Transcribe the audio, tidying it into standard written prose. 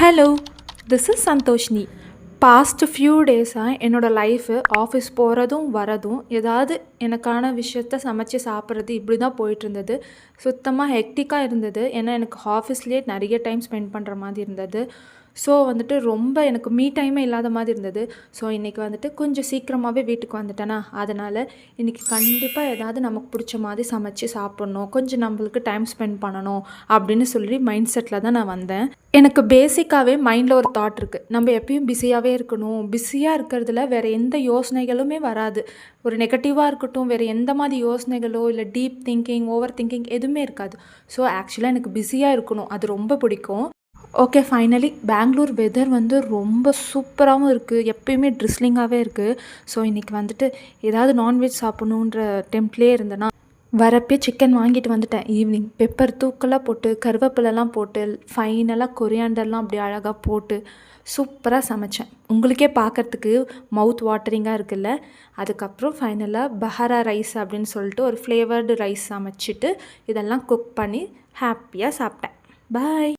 Hello, this is Santhoshini. Past few டேஸாக என்னோடய life office போகிறதும் வரதும் ஏதாவது எனக்கான விஷயத்த சமைச்சு சாப்பிட்றது இப்படி தான் போயிட்டுருந்தது. சுத்தமாக ஹெக்டிக்காக இருந்தது. ஏன்னா எனக்கு ஆஃபீஸ்லேயே நிறைய டைம் ஸ்பெண்ட் பண்ணுற மாதிரி இருந்தது. ஸோ வந்துட்டு ரொம்ப எனக்கு மீ டைமே இல்லாத மாதிரி இருந்தது. ஸோ இன்றைக்கி வந்துட்டு கொஞ்சம் சீக்கிரமாகவே வீட்டுக்கு வந்துட்டேனா, அதனால் இன்றைக்கி கண்டிப்பாக ஏதாவது நமக்கு பிடிச்ச மாதிரி சமைச்சு சாப்பிட்ணும், கொஞ்சம் நம்மளுக்கு டைம் ஸ்பெண்ட் பண்ணணும் அப்படின்னு சொல்லி மைண்ட் செட்டில் தான் நான் வந்தேன். எனக்கு பேசிக்காகவே மைண்டில் ஒரு தாட் இருக்குது. நம்ம எப்பயும் பிஸியாகவே இருக்கணும். பிஸியாக இருக்கிறதுல வேறு எந்த யோசனைகளுமே வராது. ஒரு நெகட்டிவாக இருக்கட்டும், வேறு எந்த மாதிரி யோசனைகளோ இல்லை டீப் திங்கிங், ஓவர் திங்கிங் எதுவுமே இருக்காது. ஸோ ஆக்சுவலாக எனக்கு பிஸியாக இருக்கணும், அது ரொம்ப பிடிக்கும். ஓகே, ஃபைனலி பெங்களூர் வெதர் வந்து ரொம்ப சூப்பராகவும் இருக்குது. எப்பயுமே ட்ரிஸ்லிங்காகவே இருக்குது. ஸோ இன்றைக்கி வந்துட்டு ஏதாவது நான்வெஜ் சாப்பிட்ணுன்ற டெம்ப்ட்லேயே இருந்தேன்னா, வரப்பே சிக்கன் வாங்கிட்டு வந்துட்டேன். ஈவினிங் பெப்பர் தூக்கலாக போட்டு, கருவேப்பிலெல்லாம் போட்டு, ஃபைனலாக கொரியாண்டர்லாம் அப்படி அழகாக போட்டு சூப்பராக சமைச்சேன். உங்களுக்கே பார்க்குறதுக்கு மவுத் வாட்டரிங்காக இருக்குல்ல. அதுக்கப்புறம் ஃபைனலாக பஹாரா ரைஸ் அப்படின்னு சொல்லிட்டு ஒரு ஃப்ளேவர்டு ரைஸ் சமைச்சிட்டு இதெல்லாம் குக் பண்ணி ஹாப்பியாக சாப்பிட்டேன். பாய்.